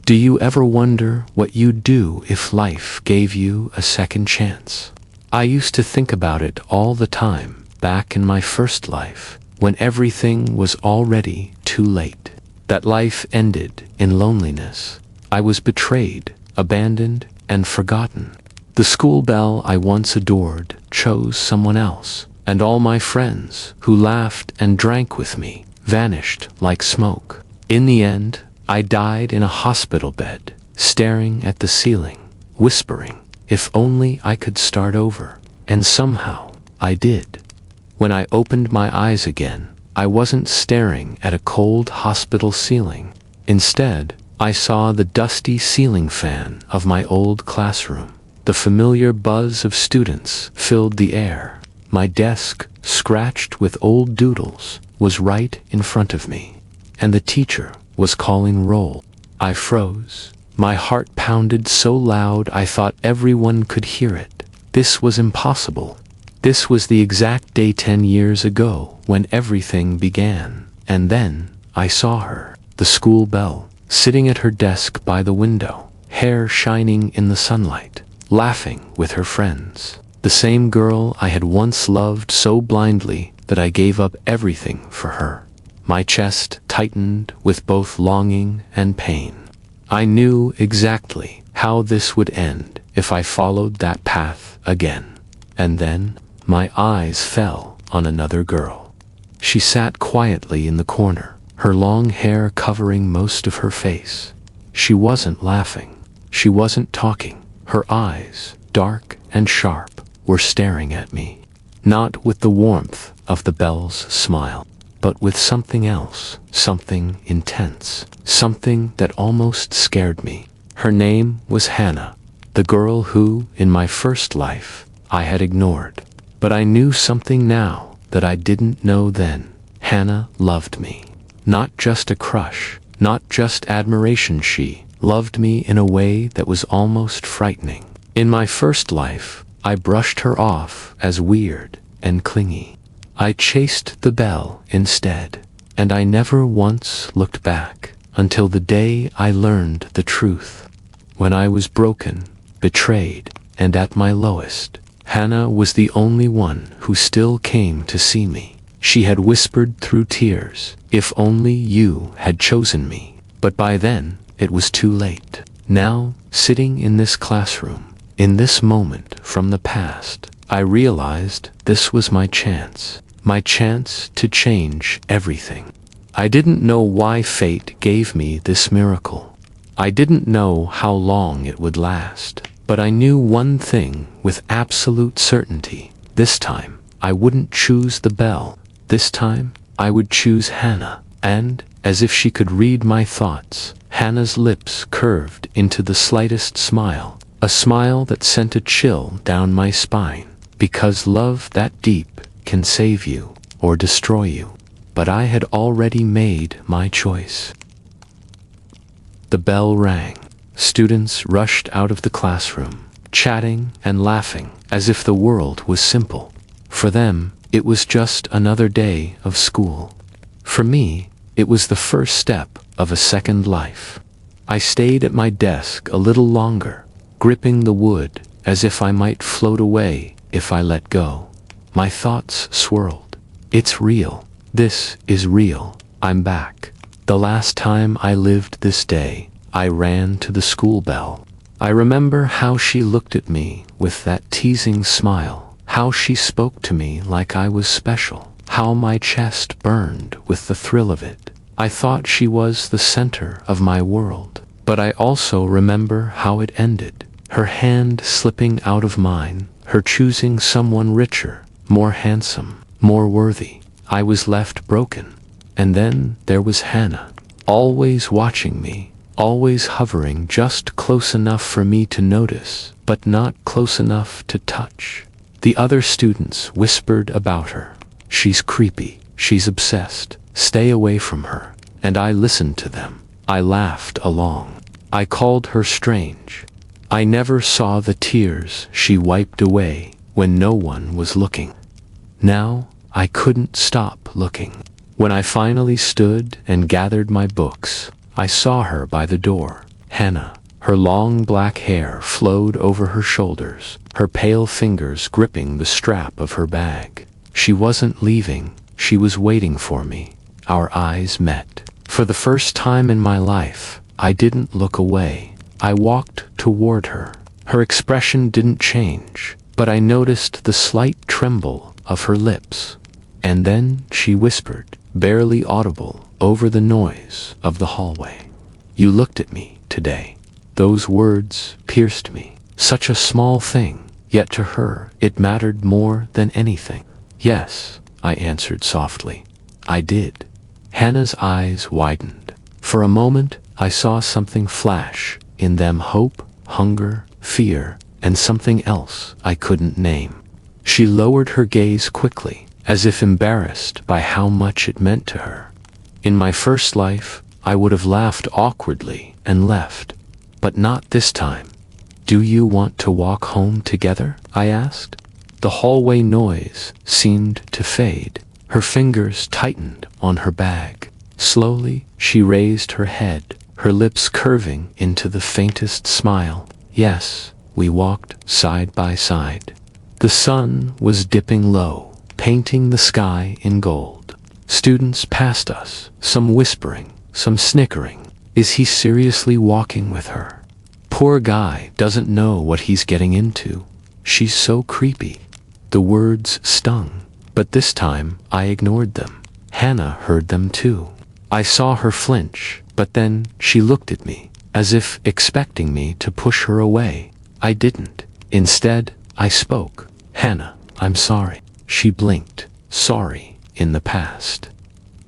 Do you ever wonder what you'd do if life gave you a second chance? I used to think about it all the time, back in my first life, when everything was already too late. That life ended in loneliness. I was betrayed, abandoned, and forgotten. The school belle I once adored chose someone else, and all my friends, who laughed and drank with me, vanished like smoke. In the end, I died in a hospital bed, staring at the ceiling, whispering, if only I could start over. And somehow, I did. When I opened my eyes again, I wasn't staring at a cold hospital ceiling. Instead, I saw the dusty ceiling fan of my old classroom. The familiar buzz of students filled the air. My desk, scratched with old doodles, was right in front of me. And the teacher was calling roll. I froze. My heart pounded so loud I thought everyone could hear it. This was impossible. This was the exact day 10 years ago when everything began. And then I saw her, the school belle, sitting at her desk by the window, hair shining in the sunlight, laughing with her friends. The same girl I had once loved so blindly that I gave up everything for her. My chest tightened with both longing and pain. I knew exactly how this would end if I followed that path again. And then, my eyes fell on another girl. She sat quietly in the corner, her long hair covering most of her face. She wasn't laughing. She wasn't talking. Her eyes, dark and sharp, were staring at me. Not with the warmth of the belle's smile, but with something else, something intense, something that almost scared me. Her name was Hannah, the girl who, in my first life, I had ignored. But I knew something now that I didn't know then. Hannah loved me. Not just a crush, not just admiration. She loved me in a way that was almost frightening. In my first life, I brushed her off as weird and clingy. I chased the belle instead, and I never once looked back until the day I learned the truth. When I was broken, betrayed, and at my lowest, Hannah was the only one who still came to see me. She had whispered through tears, if only you had chosen me. But by then, it was too late. Now, sitting in this classroom, in this moment from the past, I realized this was my chance to change everything. I didn't know why fate gave me this miracle. I didn't know how long it would last, but I knew one thing with absolute certainty. This time, I wouldn't choose the belle. This time, I would choose Hannah. And, as if she could read my thoughts, Hannah's lips curved into the slightest smile, a smile that sent a chill down my spine. Because love that deep can save you or destroy you. But I had already made my choice. The bell rang. Students rushed out of the classroom, chatting and laughing as if the world was simple. For them, it was just another day of school. For me, it was the first step of a second life. I stayed at my desk a little longer, gripping the wood as if I might float away if I let go. My thoughts swirled. It's real. This is real. I'm back. The last time I lived this day, I ran to the school belle. I remember how she looked at me with that teasing smile, how she spoke to me like I was special, how my chest burned with the thrill of it. I thought she was the center of my world. But I also remember how it ended. Her hand slipping out of mine, her choosing someone richer, more handsome, more worthy. I was left broken. And then there was Hannah, always watching me, always hovering just close enough for me to notice, but not close enough to touch. The other students whispered about her. She's creepy, she's obsessed, stay away from her. And I listened to them. I laughed along. I called her strange. I never saw the tears she wiped away when no one was looking. Now, I couldn't stop looking. When I finally stood and gathered my books, I saw her by the door, Hannah. Her long black hair flowed over her shoulders, her pale fingers gripping the strap of her bag. She wasn't leaving, she was waiting for me. Our eyes met. For the first time in my life, I didn't look away. I walked toward her. Her expression didn't change, but I noticed the slight tremble of her lips. And then she whispered, barely audible over the noise of the hallway. "You looked at me today." Those words pierced me. Such a small thing, yet to her it mattered more than anything. "Yes," I answered softly. "I did." Hannah's eyes widened. For a moment, I saw something flash, in them hope, hunger, fear, and something else I couldn't name. She lowered her gaze quickly, as if embarrassed by how much it meant to her. In my first life, I would have laughed awkwardly and left. But not this time. "Do you want to walk home together?" I asked. The hallway noise seemed to fade. Her fingers tightened on her bag. Slowly, she raised her head, her lips curving into the faintest smile. Yes, we walked side by side. The sun was dipping low, painting the sky in gold. Students passed us, some whispering, some snickering. Is he seriously walking with her? Poor guy doesn't know what he's getting into. She's so creepy. The words stung, but this time I ignored them. Hannah heard them too. I saw her flinch, but then she looked at me, as if expecting me to push her away. I didn't. Instead, I spoke. "Hannah, I'm sorry." She blinked. "Sorry, in the past."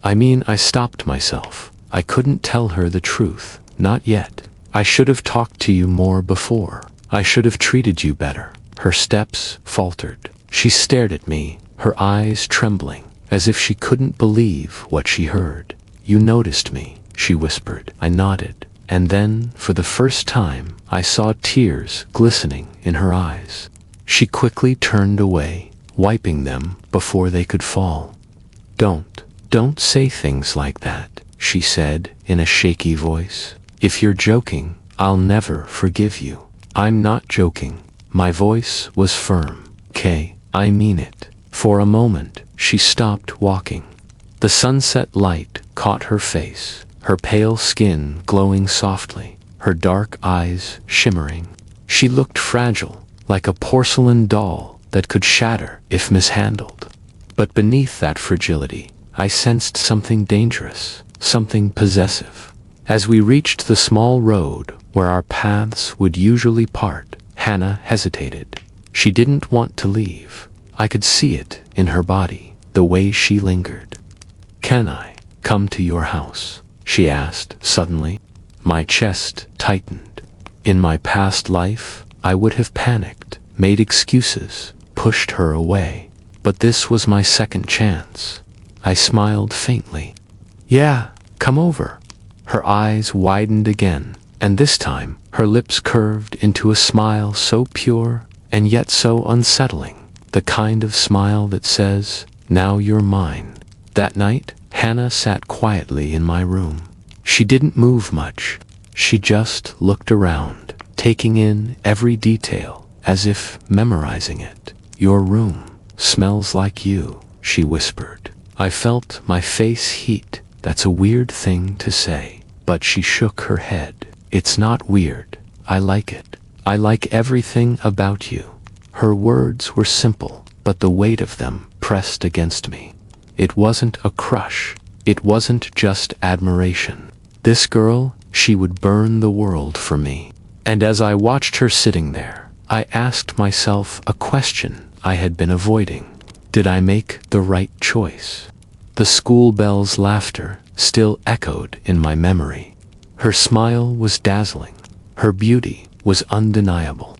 I stopped myself. I couldn't tell her the truth, not yet. I should have talked to you more before. I should have treated you better. Her steps faltered. She stared at me, her eyes trembling, as if she couldn't believe what she heard. "You noticed me," she whispered. I nodded, and then, for the first time, I saw tears glistening in her eyes. She quickly turned away, wiping them before they could fall. Don't say things like that," she said in a shaky voice. "If you're joking, I'll never forgive you." "I'm not joking." My voice was firm. "Kay, I mean it." For a moment, she stopped walking. The sunset light caught her face, her pale skin glowing softly, her dark eyes shimmering. She looked fragile, like a porcelain doll that could shatter if mishandled. But beneath that fragility, I sensed something dangerous, something possessive. As we reached the small road where our paths would usually part, Hannah hesitated. She didn't want to leave. I could see it in her body, the way she lingered. "Can I come to your house?" she asked suddenly. My chest tightened. In my past life, I would have panicked, made excuses, pushed her away. But this was my second chance. I smiled faintly. "Yeah, come over." Her eyes widened again, and this time her lips curved into a smile so pure and yet so unsettling, the kind of smile that says, "Now you're mine." That night, Hannah sat quietly in my room. She didn't move much. She just looked around, taking in every detail, as if memorizing it. "Your room smells like you," she whispered. I felt my face heat. That's a weird thing to say. But she shook her head. "It's not weird. I like it. I like everything about you." Her words were simple, but the weight of them pressed against me. It wasn't a crush. It wasn't just admiration. This girl, she would burn the world for me. And as I watched her sitting there, I asked myself a question I had been avoiding. Did I make the right choice? The school bell's laughter still echoed in my memory. Her smile was dazzling. Her beauty was undeniable.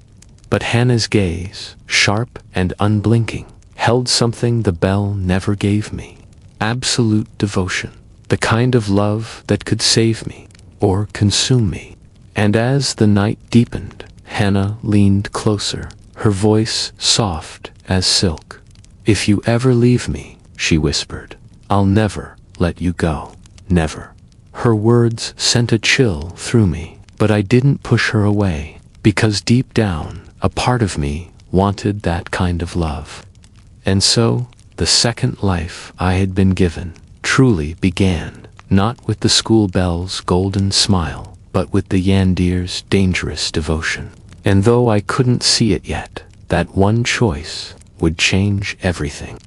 But Hannah's gaze, sharp and unblinking, held something the bell never gave me. Absolute devotion. The kind of love that could save me or consume me. And as the night deepened, Hannah leaned closer, her voice soft as silk. "If you ever leave me," she whispered, "I'll never let you go. Never." Her words sent a chill through me. But I didn't push her away, because deep down, a part of me wanted that kind of love. And so, the second life I had been given truly began, not with the school bell's golden smile, but with the Yandere's dangerous devotion. And though I couldn't see it yet, that one choice would change everything.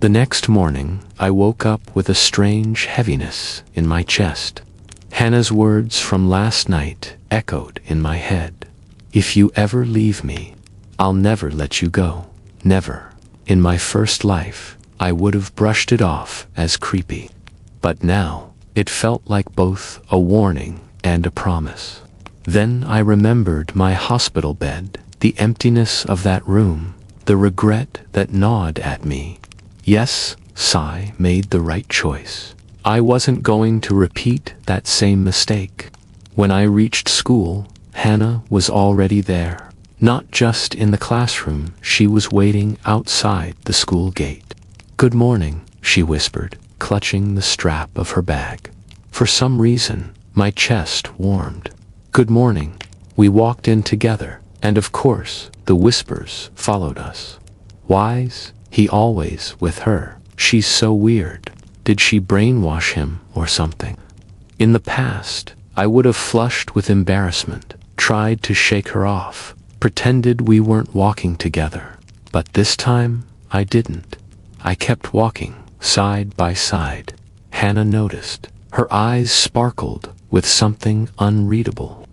The next morning, I woke up with a strange heaviness in my chest. Hannah's words from last night echoed in my head. If you ever leave me, I'll never let you go. Never. In my first life, I would have brushed it off as creepy. But now, it felt like both a warning and a promise. Then I remembered my hospital bed, the emptiness of that room, the regret that gnawed at me. Yes, Sai made the right choice. I wasn't going to repeat that same mistake. When I reached school, Hannah was already there. Not just in the classroom, she was waiting outside the school gate. "Good morning," she whispered, clutching the strap of her bag. For some reason, my chest warmed. "Good morning." We walked in together, and of course, the whispers followed us. Why's he always with her? She's so weird. Did she brainwash him or something? In the past, I would have flushed with embarrassment, tried to shake her off, pretended we weren't walking together. But this time, I didn't. I kept walking, side by side. Hannah noticed. Her eyes sparkled with something unreadable.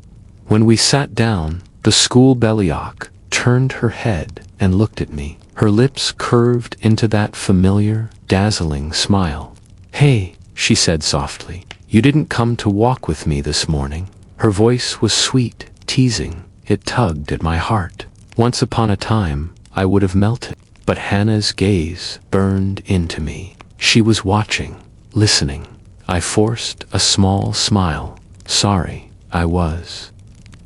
When we sat down, the school bellyache turned her head and looked at me. Her lips curved into that familiar, dazzling smile. "Hey," she said softly, "you didn't come to walk with me this morning." Her voice was sweet, teasing. It tugged at my heart. Once upon a time, I would have melted. But Hannah's gaze burned into me. She was watching, listening. I forced a small smile. "Sorry, I was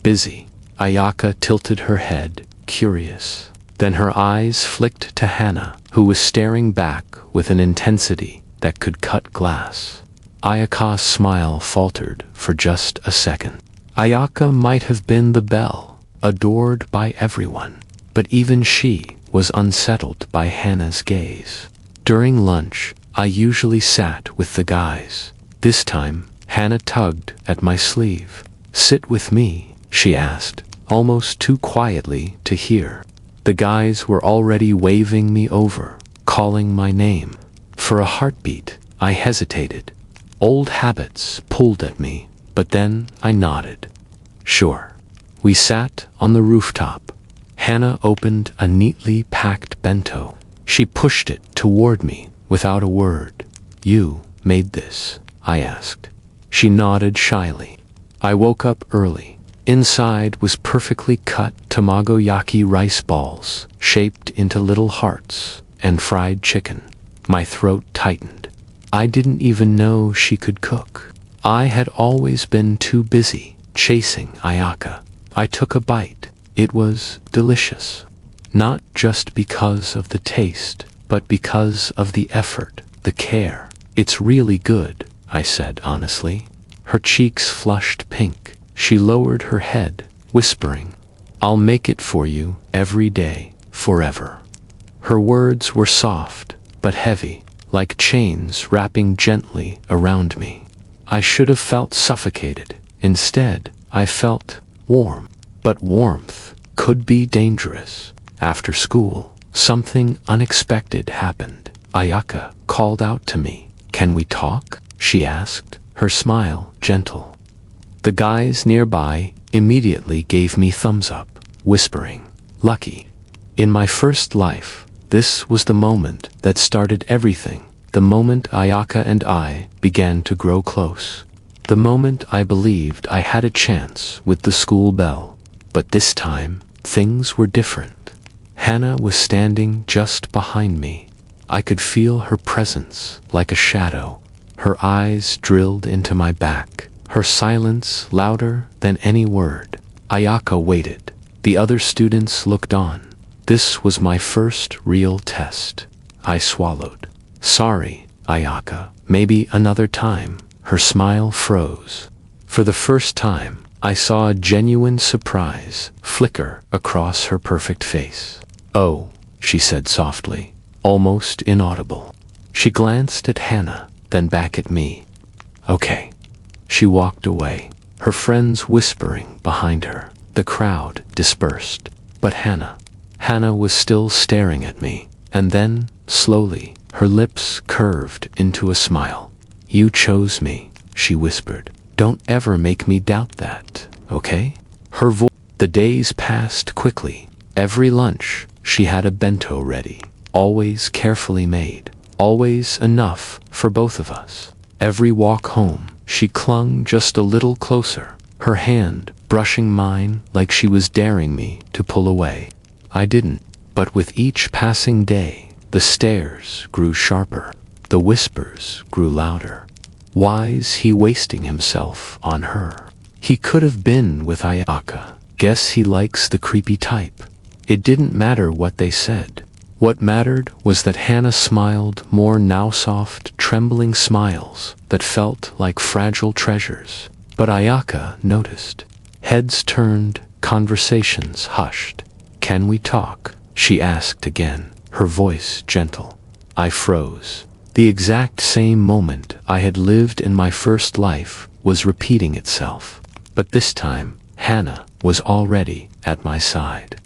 busy." Ayaka tilted her head, curious. Then her eyes flicked to Hannah, who was staring back with an intensity that could cut glass. Ayaka's smile faltered for just a second. Ayaka might have been the Belle, adored by everyone, but even she was unsettled by Hannah's gaze. During lunch, I usually sat with the guys. This time, Hannah tugged at my sleeve. "Sit with me," she asked, almost too quietly to hear. The guys were already waving me over, calling my name. For a heartbeat, I hesitated. Old habits pulled at me, but then I nodded. Sure. We sat on the rooftop. Hannah opened a neatly packed bento. She pushed it toward me without a word. "You made this?" I asked. She nodded shyly. I woke up early. Inside was perfectly cut tamagoyaki rice balls, shaped into little hearts, and fried chicken. My throat tightened. I didn't even know she could cook. I had always been too busy chasing Ayaka. I took a bite. It was delicious. Not just because of the taste, but because of the effort, the care. "It's really good," I said honestly. Her cheeks flushed pink. She lowered her head, whispering, "I'll make it for you every day, forever." Her words were soft, but heavy, like chains wrapping gently around me. I should have felt suffocated. Instead, I felt warm. But warmth could be dangerous. After school, something unexpected happened. Ayaka called out to me. "Can we talk?" she asked, her smile gentle. The guys nearby immediately gave me thumbs up, whispering, "Lucky." In my first life, this was the moment that started everything. The moment Ayaka and I began to grow close. The moment I believed I had a chance with the school bell. But this time, things were different. Hannah was standing just behind me. I could feel her presence like a shadow. Her eyes drilled into my back, her silence louder than any word. Ayaka waited. The other students looked on. This was my first real test. I swallowed. "Sorry, Ayaka, maybe another time." Her smile froze. For the first time, I saw a genuine surprise flicker across her perfect face. "Oh," she said softly, almost inaudible. She glanced at Hannah, then back at me. "Okay." She walked away, her friends whispering behind her. The crowd dispersed. But Hannah was still staring at me. And then, slowly, her lips curved into a smile. "You chose me," she whispered. "Don't ever make me doubt that, okay?" The days passed quickly. Every lunch, she had a bento ready, always carefully made, always enough for both of us. Every walk home, she clung just a little closer, her hand brushing mine like she was daring me to pull away. I didn't, but with each passing day, the stares grew sharper, the whispers grew louder. Why's he wasting himself on her? He could have been with Ayaka. Guess he likes the creepy type. It didn't matter what they said. What mattered was that Hannah smiled more now, soft, trembling smiles that felt like fragile treasures. But Ayaka noticed. Heads turned, conversations hushed. "Can we talk?" she asked again, her voice gentle. I froze. The exact same moment I had lived in my first life was repeating itself. But this time, Hannah was already at my side.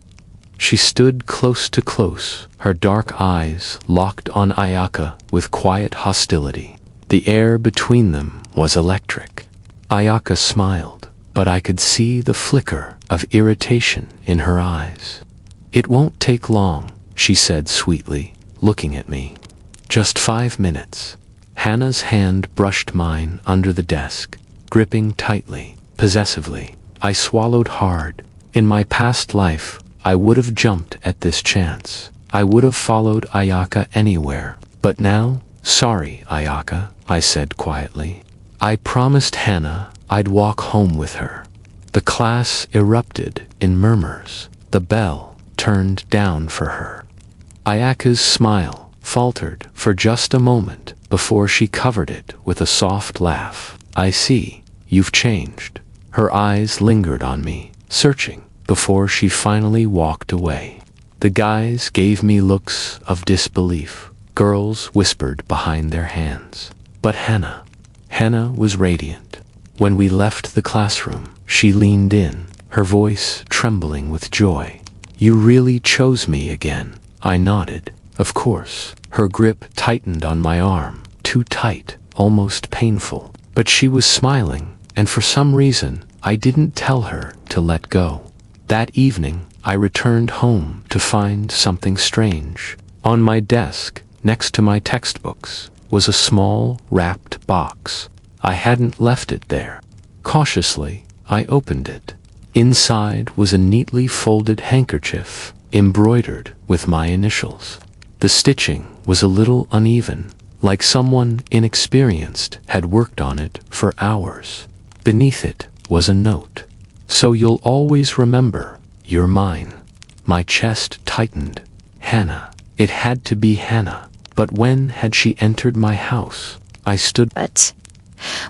She stood close to close, her dark eyes locked on Ayaka with quiet hostility. The air between them was electric. Ayaka smiled, but I could see the flicker of irritation in her eyes. "It won't take long," she said sweetly, looking at me. "Just 5 minutes." Hannah's hand brushed mine under the desk, gripping tightly, possessively. I swallowed hard. In my past life, I would have jumped at this chance. I would have followed Ayaka anywhere. But now, "Sorry, Ayaka," I said quietly. I promised Hannah I'd walk home with her. The class erupted in murmurs. The bell turned down for her. Ayaka's smile faltered for just a moment before she covered it with a soft laugh. "I see, you've changed." Her eyes lingered on me, searching, before she finally walked away. The guys gave me looks of disbelief. Girls whispered behind their hands. But Hannah was radiant. When we left the classroom, she leaned in, her voice trembling with joy. "You really chose me again." I nodded. Of course. Her grip tightened on my arm, too tight, almost painful. But she was smiling, and for some reason, I didn't tell her to let go. That evening, I returned home to find something strange. On my desk, next to my textbooks, was a small, wrapped box. I hadn't left it there. Cautiously, I opened it. Inside was a neatly folded handkerchief, embroidered with my initials. The stitching was a little uneven, like someone inexperienced had worked on it for hours. Beneath it was a note. "So you'll always remember, you're mine." My chest tightened. Hannah. It had to be Hannah. But when had she entered my house? I stood.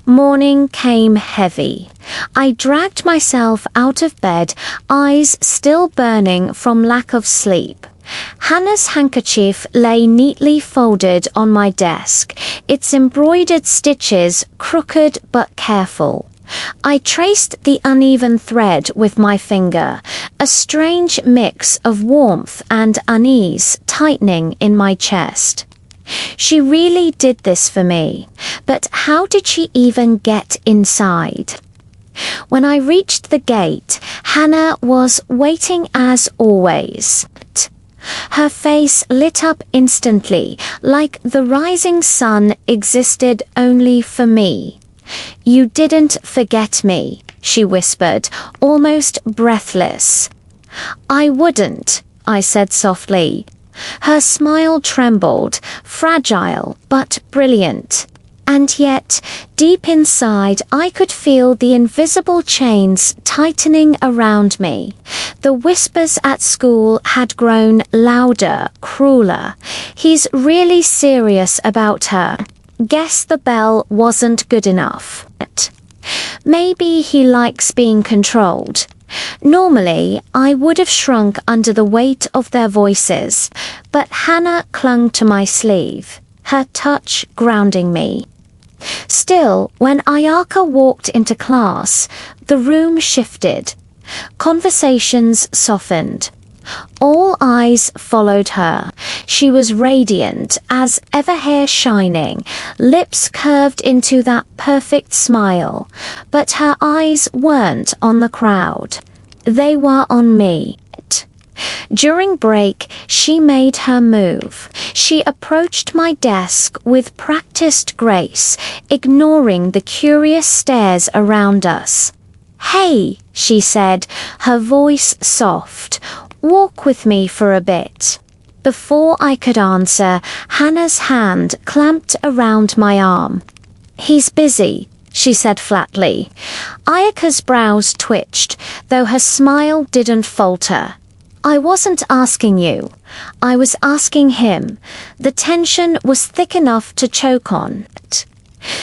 Morning came heavy. I dragged myself out of bed, eyes still burning from lack of sleep. Hannah's handkerchief lay neatly folded on my desk, its embroidered stitches crooked but careful. I traced the uneven thread with my finger, a strange mix of warmth and unease tightening in my chest. She really did this for me, but how did she even get inside? When I reached the gate, Hannah was waiting as always. Her face lit up instantly, like the rising sun existed only for me. "You didn't forget me," she whispered, almost breathless. "I wouldn't," I said softly. Her smile trembled, fragile but brilliant. And yet, deep inside, I could feel the invisible chains tightening around me. The whispers at school had grown louder, crueler. "He's really serious about her. Guess the bell wasn't good enough." Maybe he likes being controlled. Normally, I would have shrunk under the weight of their voices, but Hannah clung to my sleeve, her touch grounding me. Still, when Ayaka walked into class, the room shifted. Conversations softened. All eyes followed her. She was radiant, as ever, hair shining, lips curved into that perfect smile. But her eyes weren't on the crowd. They were on me. During break, she made her move. She approached my desk with practiced grace, ignoring the curious stares around us. "Hey," she said, her voice soft. "Walk with me for a bit." Before I could answer, Hannah's hand clamped around my arm. "He's busy," she said flatly. Ayaka's brows twitched, though her smile didn't falter. "I wasn't asking you. I was asking him." The tension was thick enough to choke on.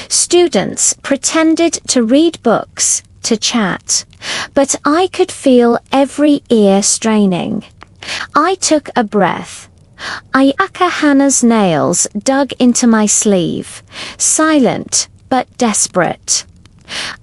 Students pretended to read books, to chat, but I could feel every ear straining. I took a breath. Ayaka Hannah's nails dug into my sleeve, silent but desperate.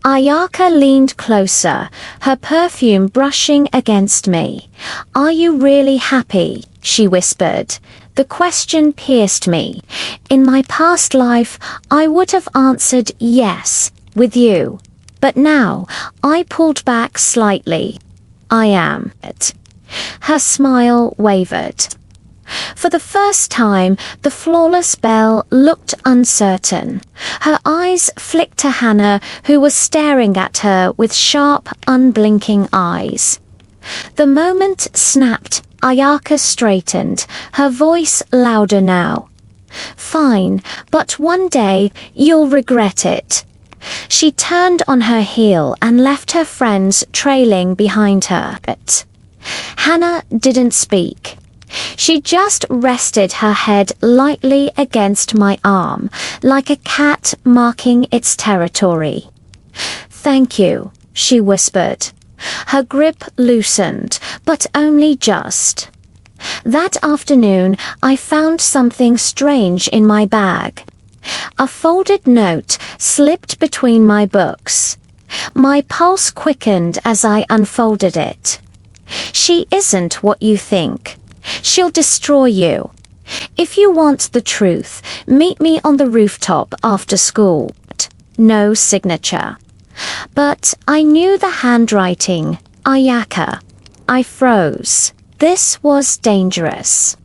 Ayaka leaned closer, her perfume brushing against me. "Are you really happy?" she whispered. The question pierced me. In my past life, I would have answered yes, with you. But now, I pulled back slightly. "I am." Her smile wavered. For the first time, the flawless Belle looked uncertain. Her eyes flicked to Hannah, who was staring at her with sharp, unblinking eyes. The moment snapped. Ayaka straightened, her voice louder now. "Fine, but one day you'll regret it." She turned on her heel and left her friends trailing behind her. Hannah didn't speak. She just rested her head lightly against my arm, like a cat marking its territory. "Thank you," she whispered. Her grip loosened, but only just. That afternoon, I found something strange in my bag. A folded note slipped between my books. My pulse quickened as I unfolded it. "She isn't what you think. She'll destroy you. If you want the truth, meet me on the rooftop after school." No signature. But I knew the handwriting. Ayaka. I froze. This was dangerous.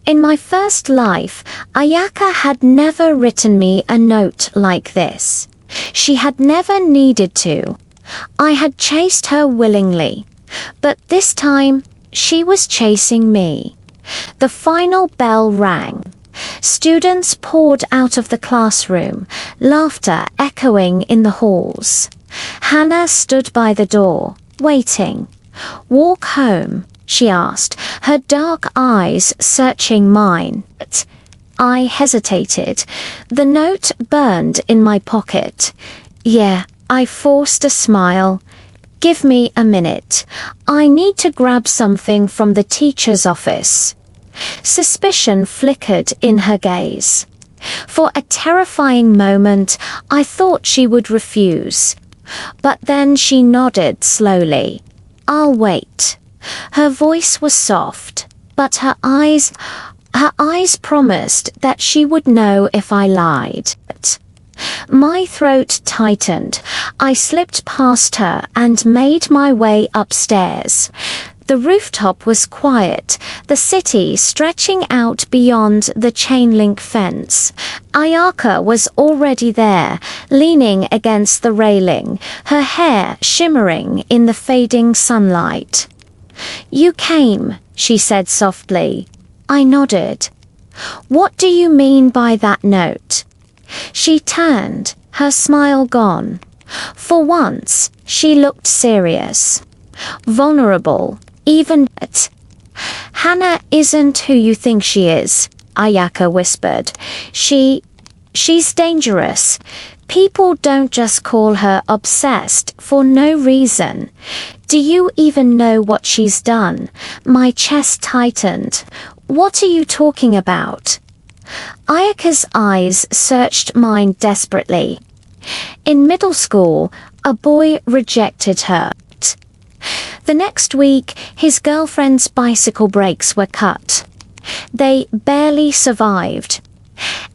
In my first life, Ayaka had never written me a note like this. She had never needed to. I had chased her willingly. But this time, she was chasing me. The final bell rang. Students poured out of the classroom, laughter echoing in the halls. Hannah stood by the door, waiting. "Walk home?" she asked, her dark eyes searching mine. I hesitated. The note burned in my pocket. "Yeah," I forced a smile. "Give me a minute. I need to grab something from the teacher's office." Suspicion flickered in her gaze. For a terrifying moment, I thought she would refuse. But then she nodded slowly. "I'll wait." Her voice was soft, but her eyes promised that she would know if I lied. My throat tightened. I slipped past her and made my way upstairs. The rooftop was quiet, the city stretching out beyond the chain-link fence. Ayaka was already there, leaning against the railing, her hair shimmering in the fading sunlight. "You came," she said softly. I nodded. "What do you mean by that note?" She turned, her smile gone. For once, she looked serious. Vulnerable, even. "Hannah isn't who you think she is," Ayaka whispered. She's dangerous. People don't just call her obsessed for no reason. Do you even know what she's done? My chest tightened. What are you talking about? Ayaka's eyes searched mine desperately. In middle school, a boy rejected her. The next week, his girlfriend's bicycle brakes were cut. They barely survived.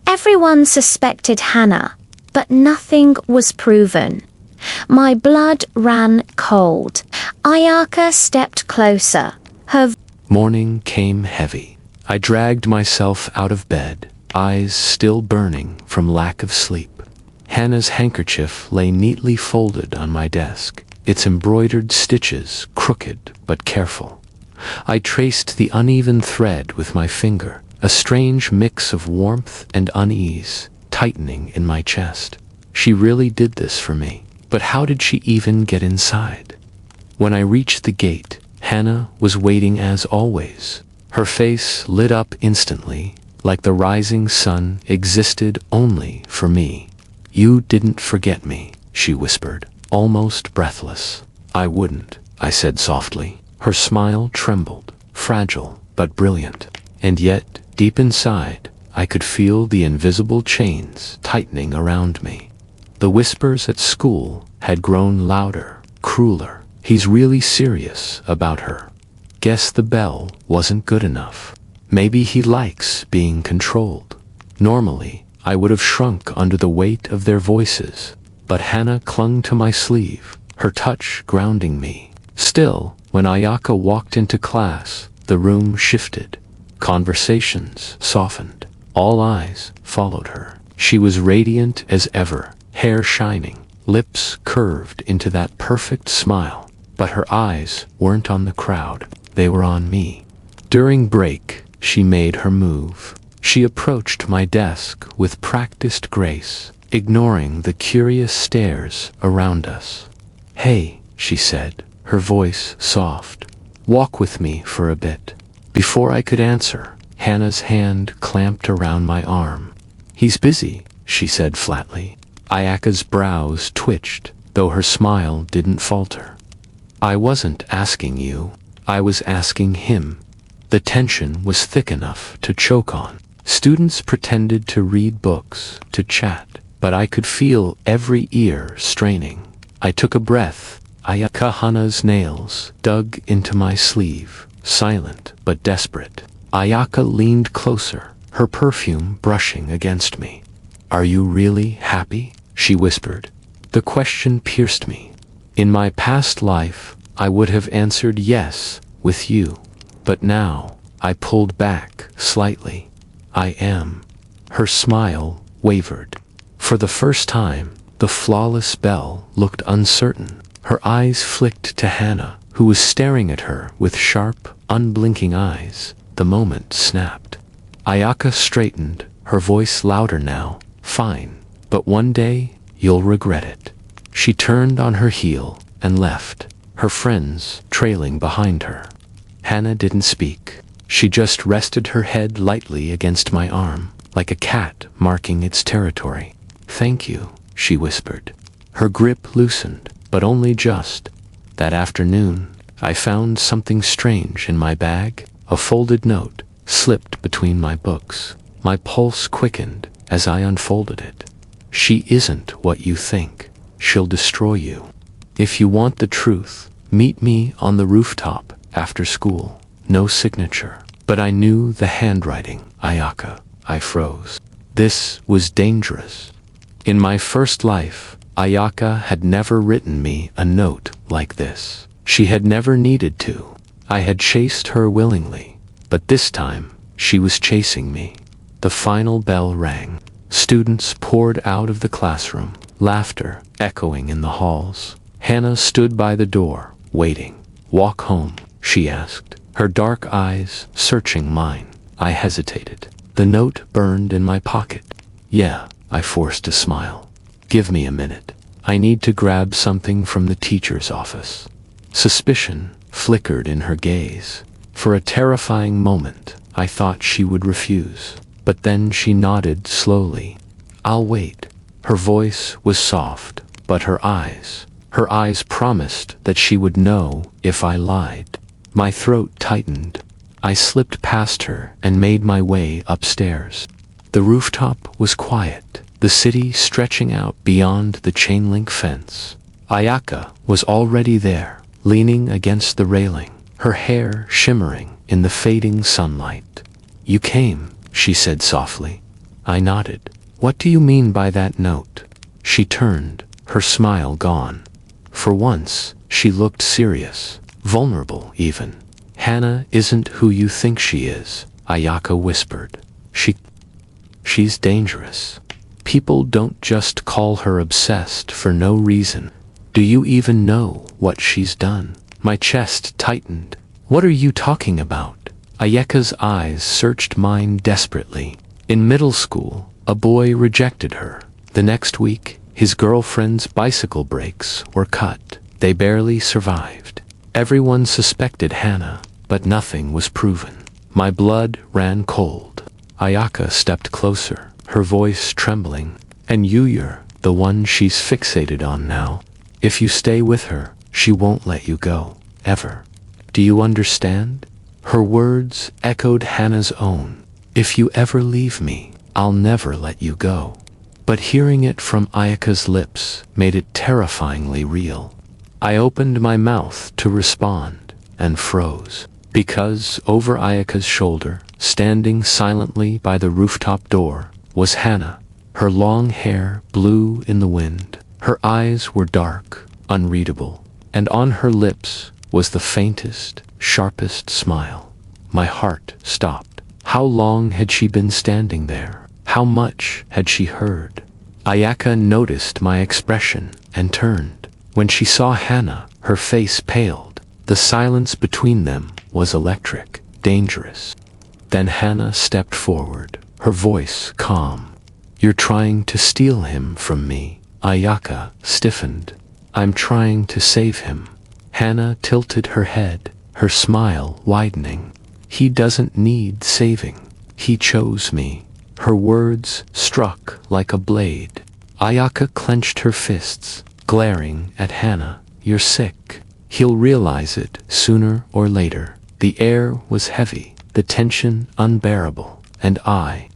Everyone suspected Hannah, but nothing was proven. My blood ran cold. Ayaka stepped closer. Her Morning came heavy. I dragged myself out of bed, eyes still burning from lack of sleep. Hannah's handkerchief lay neatly folded on my desk, its embroidered stitches crooked but careful. I traced the uneven thread with my finger, a strange mix of warmth and unease tightening in my chest. She really did this for me, but how did she even get inside? When I reached the gate, Hannah was waiting as always. Her face lit up instantly, like the rising sun existed only for me. "You didn't forget me," she whispered, almost breathless. "I wouldn't," I said softly. Her smile trembled, fragile but brilliant. And yet, deep inside, I could feel the invisible chains tightening around me. The whispers at school had grown louder, crueler. "He's really serious about her. Guess the Belle wasn't good enough. Maybe he likes being controlled." Normally, I would have shrunk under the weight of their voices, but Hannah clung to my sleeve, her touch grounding me. Still, when Ayaka walked into class, the room shifted. Conversations softened. All eyes followed her. She was radiant as ever, hair shining, lips curved into that perfect smile. But her eyes weren't on the crowd. They were on me. During break, she made her move. She approached my desk with practiced grace, ignoring the curious stares around us. "Hey," she said, her voice soft. "Walk with me for a bit." Before I could answer, Hannah's hand clamped around my arm. "He's busy," she said flatly. Ayaka's brows twitched, though her smile didn't falter. "I wasn't asking you. I was asking him." The tension was thick enough to choke on. Students pretended to read books, to chat, but I could feel every ear straining. I took a breath. Hannah's nails dug into my sleeve, silent but desperate. Ayaka leaned closer, her perfume brushing against me. "Are you really happy?" she whispered. The question pierced me. In my past life, I would have answered yes, with you. But now, I pulled back slightly. "I am." Her smile wavered. For the first time, the flawless Belle looked uncertain. Her eyes flicked to Hannah, who was staring at her with sharp, unblinking eyes. The moment snapped. Ayaka straightened, her voice louder now. "Fine, but one day, you'll regret it." She turned on her heel and left, her friends trailing behind her. Hannah didn't speak. She just rested her head lightly against my arm, like a cat marking its territory. "Thank you," she whispered. Her grip loosened, but only just. That afternoon, I found something strange in my bag. A folded note slipped between my books. My pulse quickened as I unfolded it. "She isn't what you think. She'll destroy you. If you want the truth, meet me on the rooftop after school." No signature, but I knew the handwriting. "Ayaka." I froze. This was dangerous. In my first life, Ayaka had never written me a note like this. She had never needed to. I had chased her willingly, but this time, she was chasing me. The final bell rang. Students poured out of the classroom, laughter echoing in the halls. Hannah stood by the door, waiting. "Walk home?" she asked, her dark eyes searching mine. I hesitated. The note burned in my pocket. "Yeah," I forced a smile. "Give me a minute. I need to grab something from the teacher's office." Suspicion flickered in her gaze. For a terrifying moment, I thought she would refuse. But then she nodded slowly. "I'll wait." Her voice was soft, but her eyes promised that she would know if I lied. My throat tightened. I slipped past her and made my way upstairs. The rooftop was quiet, the city stretching out beyond the chain-link fence. Ayaka was already there, leaning against the railing, her hair shimmering in the fading sunlight. "You came," she said softly. I nodded. "What do you mean by that note?" She turned, her smile gone. For once, she looked serious, vulnerable even. "Hana isn't who you think she is," Ayaka whispered. She's dangerous. People don't just call her obsessed for no reason. Do you even know what she's done?" My chest tightened. "What are you talking about?" Ayaka's eyes searched mine desperately. In middle school, a boy rejected her. The next week, his girlfriend's bicycle brakes were cut. They barely survived. Everyone suspected Hana, but nothing was proven. My blood ran cold. Ayaka stepped closer, her voice trembling. "And you're the one she's fixated on now. If you stay with her, she won't let you go, ever. Do you understand?" Her words echoed Hana's own. "If you ever leave me, I'll never let you go." But hearing it from Ayaka's lips made it terrifyingly real. I opened my mouth to respond and froze, because over Ayaka's shoulder, standing silently by the rooftop door, was Hana, her long hair blue in the wind. Her eyes were dark, unreadable, and on her lips was the faintest, sharpest smile. My heart stopped. How long had she been standing there? How much had she heard? Ayaka noticed my expression and turned. When she saw Hana, her face paled. The silence between them was electric, dangerous. Then Hana stepped forward, her voice calm. "You're trying to steal him from me." Ayaka stiffened. "I'm trying to save him." Hana tilted her head, her smile widening. "He doesn't need saving. He chose me." Her words struck like a blade. Ayaka clenched her fists, glaring at Hana. "You're sick. He'll realize it sooner or later." The air was heavy, the tension unbearable, and I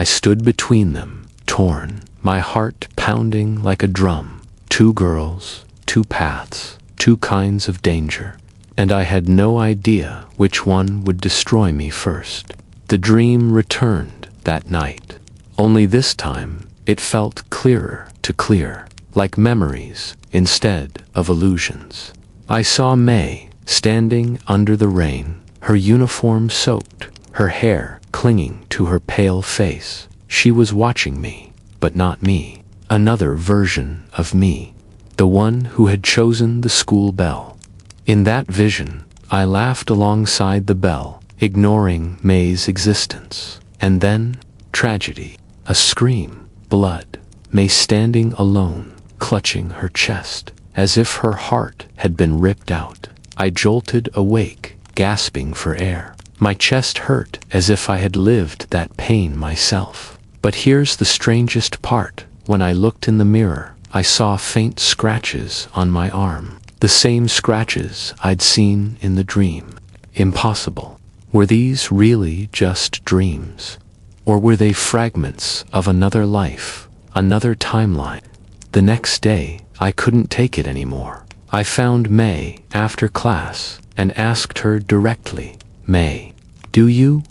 stood between them, torn, my heart pounding like a drum. Two girls, two paths, two kinds of danger, and I had no idea which one would destroy me first. The dream returned that night. Only this time, it felt clearer to clear, like memories instead of illusions. I saw May, standing under the rain, her uniform soaked, her hair clinging to her pale face. She was watching me, but not me. Another version of me. The one who had chosen the school bell. In that vision, I laughed alongside the bell, ignoring May's existence. And then, tragedy. A scream, blood. May standing alone, clutching her chest, as if her heart had been ripped out. I jolted awake, gasping for air. My chest hurt as if I had lived that pain myself. But here's the strangest part. When I looked in the mirror, I saw faint scratches on my arm. The same scratches I'd seen in the dream. Impossible. Were these really just dreams? Or were they fragments of another life, another timeline? The next day, I couldn't take it anymore. I found May after class and asked her directly, "May, do you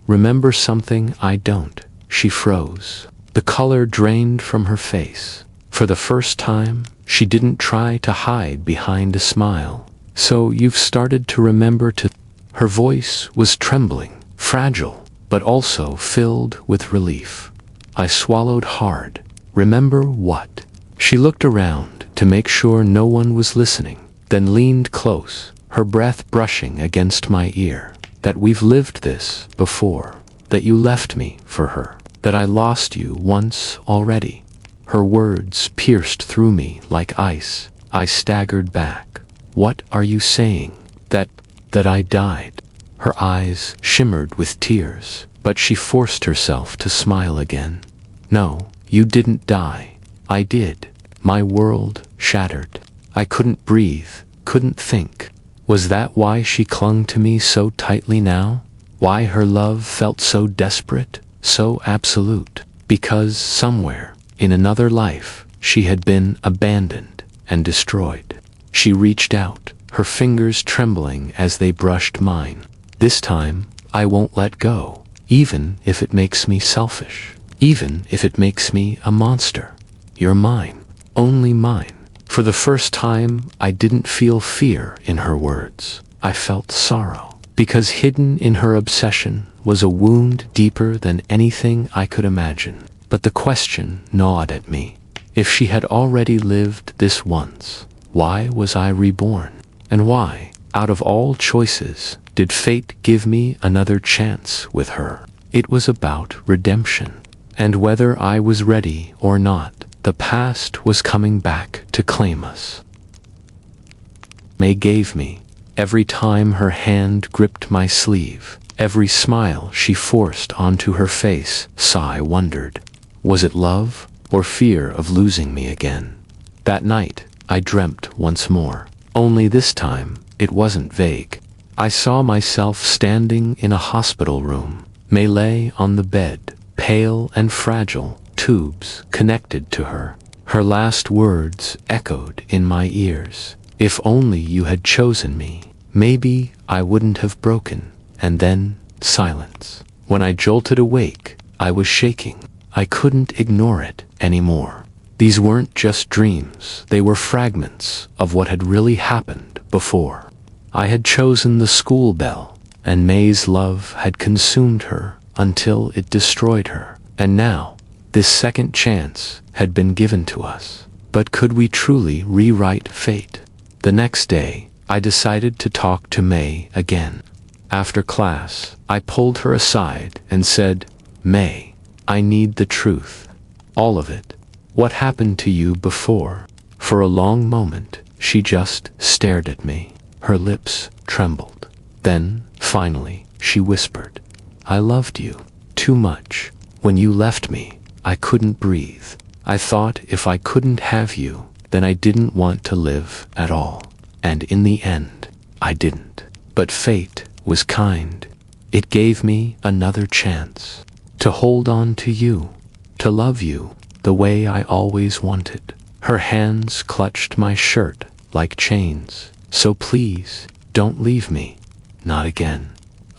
remember something I don't?" She froze. The color drained from her face. For the first time, she didn't try to hide behind a smile. "So you've started to remember to..." Her voice was trembling, fragile, but also filled with relief. I swallowed hard. "Remember what?" She looked around to make sure no one was listening, then leaned close, her breath brushing against my ear. "That we've lived this before. That you left me for her. That I lost you once already." Her words pierced through me like ice. I staggered back. "What are you saying? That I died?" Her eyes shimmered with tears, but she forced herself to smile again. "No, you didn't die. I did. My world shattered. I couldn't breathe, couldn't think. Was that why she clung to me so tightly now? Why her love felt so desperate, so absolute? Because somewhere, in another life, she had been abandoned and destroyed. She reached out, her fingers trembling as they brushed mine. This time, I won't let go, even if it makes me selfish, even if it makes me a monster. You're mine, only mine. For the first time, I didn't feel fear in her words. I felt sorrow, because hidden in her obsession was a wound deeper than anything I could imagine. But the question gnawed at me. If she had already lived this once, why was I reborn? And why, out of all choices, did fate give me another chance with her? It was about redemption. And whether I was ready or not, the past was coming back to claim us. May gave me, every time her hand gripped my sleeve, every smile she forced onto her face, Sai wondered. Was it love or fear of losing me again? That night, I dreamt once more. Only this time, it wasn't vague. I saw myself standing in a hospital room. May lay on the bed, pale and fragile, tubes connected to her. Her last words echoed in my ears. If only you had chosen me, maybe I wouldn't have broken. And then, silence. When I jolted awake, I was shaking. I couldn't ignore it anymore. These weren't just dreams, they were fragments of what had really happened before. I had chosen the school bell, and May's love had consumed her until it destroyed her. And now, this second chance had been given to us. But could we truly rewrite fate? The next day, I decided to talk to May again. After class, I pulled her aside and said, May, I need the truth. All of it. What happened to you before? For a long moment, she just stared at me. Her lips trembled. Then, finally, she whispered, I loved you too much. When you left me, I couldn't breathe. I thought if I couldn't have you, then I didn't want to live at all. And in the end, I didn't. But fate was kind. It gave me another chance to hold on to you, to love you the way I always wanted. Her hands clutched my shirt like chains. So please, don't leave me. Not again.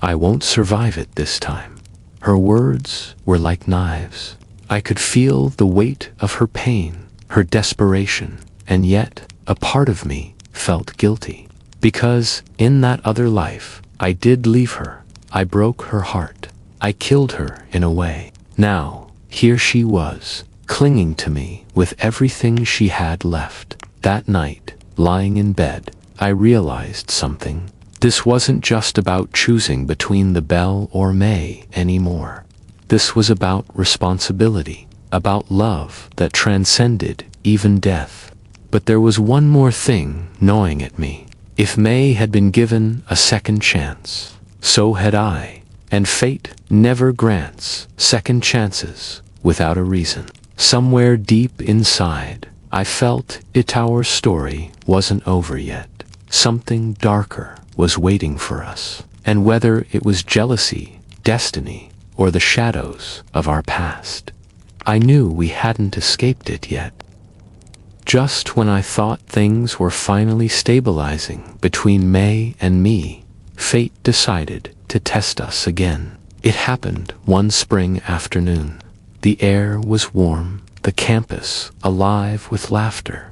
I won't survive it this time. Her words were like knives. I could feel the weight of her pain, her desperation, and yet a part of me felt guilty. Because in that other life, I did leave her. I broke her heart. I killed her in a way. Now, here she was, clinging to me with everything she had left. That night, lying in bed, I realized something. This wasn't just about choosing between the Belle or May anymore. This was about responsibility, about love that transcended even death. But there was one more thing gnawing at me. If May had been given a second chance, so had I. And fate never grants second chances without a reason. Somewhere deep inside, I felt our story wasn't over yet. Something darker was waiting for us. And whether it was jealousy, destiny, or the shadows of our past, I knew we hadn't escaped it yet. Just when I thought things were finally stabilizing between May and me, fate decided to test us again. It happened one spring afternoon. The air was warm, the campus alive with laughter.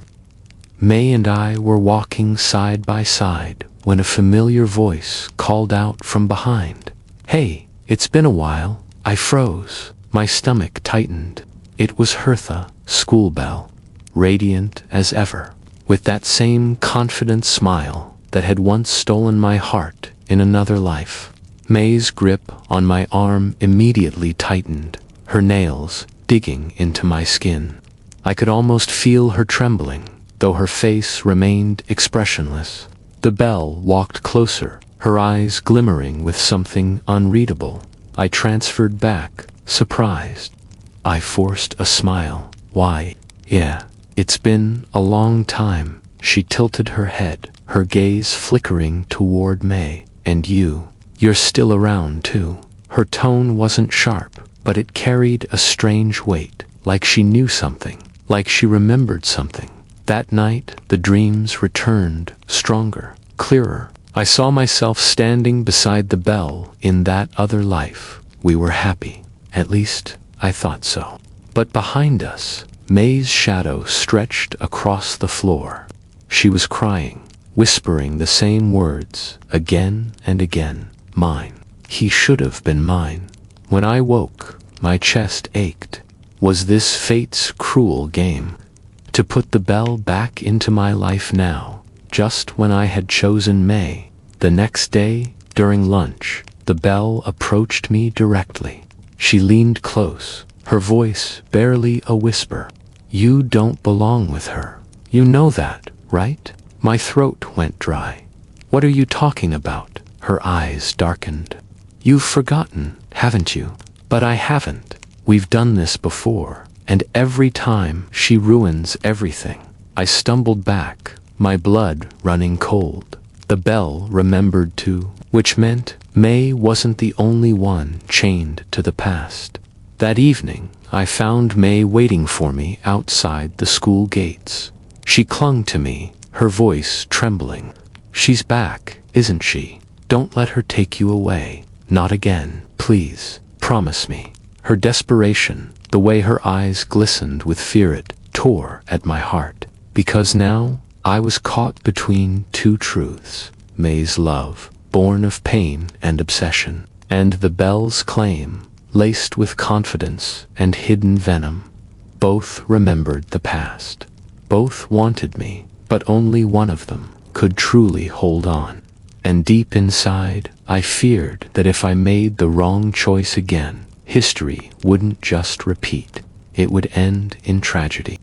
May and I were walking side by side when a familiar voice called out from behind. Hey, it's been a while. I froze. My stomach tightened. It was Hertha, school bell, radiant as ever, with that same confident smile that had once stolen my heart in another life. May's grip on my arm immediately tightened, her nails digging into my skin. I could almost feel her trembling, though her face remained expressionless. The Belle walked closer, her eyes glimmering with something unreadable. I transferred back, surprised. I forced a smile. Why, Yeah, it's been a long time. She tilted her head, her gaze flickering toward May. And you're still around too. Her tone wasn't sharp, but it carried a strange weight, like she knew something, like she remembered something. That night, the dreams returned, stronger, clearer. I saw myself standing beside the Belle in that other life. We were happy. At least, I thought so. But behind us, May's shadow stretched across the floor. She was crying, whispering the same words, again and again. Mine. He should have been mine. When I woke, my chest ached. Was this fate's cruel game? To put the Belle back into my life now, just when I had chosen May. The next day, during lunch, the Belle approached me directly. She leaned close, her voice barely a whisper. You don't belong with her. You know that, right? My throat went dry. What are you talking about? Her eyes darkened. You've forgotten, haven't you? But I haven't. We've done this before, and every time she ruins everything. I stumbled back, my blood running cold. The Belle remembered too, which meant May wasn't the only one chained to the past. That evening, I found May waiting for me outside the school gates. She clung to me, her voice trembling. She's back, isn't she? Don't let her take you away. Not again, please. Promise me. Her desperation, the way her eyes glistened with fear, it tore at my heart. Because now, I was caught between two truths. May's love, born of pain and obsession, and the Belle's claim, laced with confidence and hidden venom. Both remembered the past. Both wanted me, but only one of them could truly hold on. And deep inside, I feared that if I made the wrong choice again, history wouldn't just repeat, it would end in tragedy.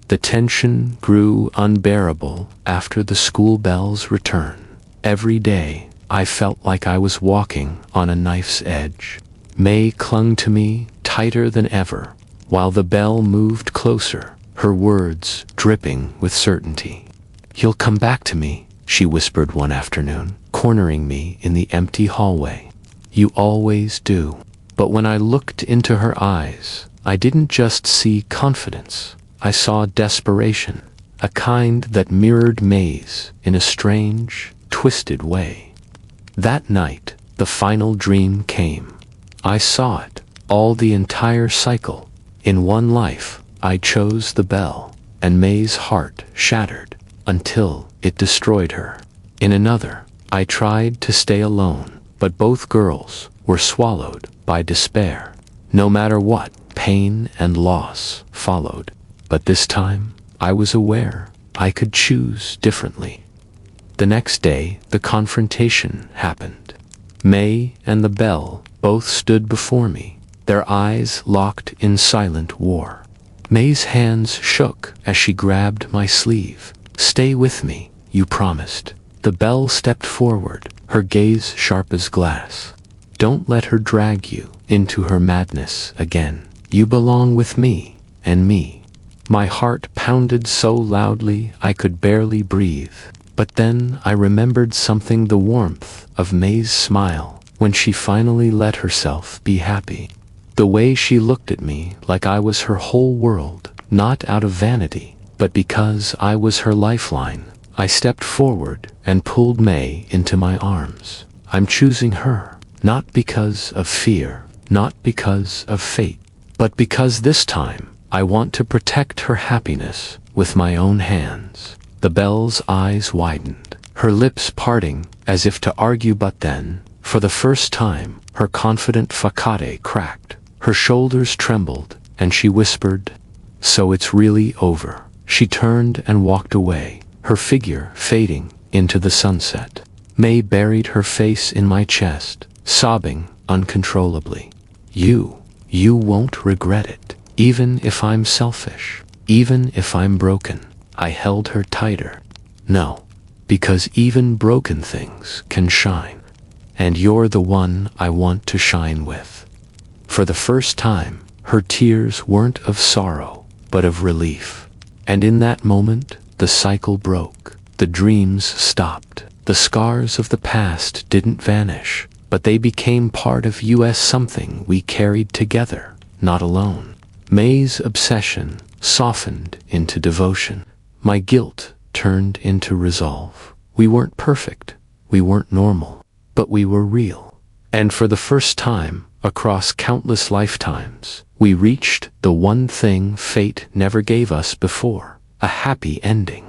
The tension grew unbearable after the school bell's return. Every day, I felt like I was walking on a knife's edge. May clung to me tighter than ever, while the Belle moved closer, her words dripping with certainty. You'll come back to me, she whispered one afternoon, cornering me in the empty hallway. You always do. But when I looked into her eyes, I didn't just see confidence. I saw desperation, a kind that mirrored May's in a strange, twisted way. That night, the final dream came. I saw it, all the entire cycle. In one life, I chose the Belle, and May's heart shattered until it destroyed her. In another, I tried to stay alone, but both girls were swallowed by despair. No matter what, pain and loss followed. But this time, I was aware I could choose differently. The next day, the confrontation happened. May and the Belle both stood before me, their eyes locked in silent war. May's hands shook as she grabbed my sleeve. Stay with me, you promised. The Belle stepped forward, her gaze sharp as glass. Don't let her drag you into her madness again. You belong with me, and me. My heart pounded so loudly I could barely breathe. But then I remembered something, the warmth of May's smile when she finally let herself be happy. The way she looked at me like I was her whole world, not out of vanity, but because I was her lifeline. I stepped forward and pulled May into my arms. I'm choosing her, not because of fear, not because of fate, but because this time I want to protect her happiness with my own hands. The Belle's eyes widened, her lips parting as if to argue, but then, for the first time, her confident facade cracked. Her shoulders trembled, and she whispered, "So it's really over." She turned and walked away, her figure fading into the sunset. May buried her face in my chest, sobbing uncontrollably. You won't regret it, even if I'm selfish, even if I'm broken. I held her tighter. No, because even broken things can shine, and you're the one I want to shine with. For the first time, her tears weren't of sorrow, but of relief. And in that moment, the cycle broke. The dreams stopped. The scars of the past didn't vanish, but they became part of us, something we carried together, not alone. May's obsession softened into devotion. My guilt turned into resolve. We weren't perfect, we weren't normal, but we were real. And for the first time, across countless lifetimes, we reached the one thing fate never gave us before: a happy ending.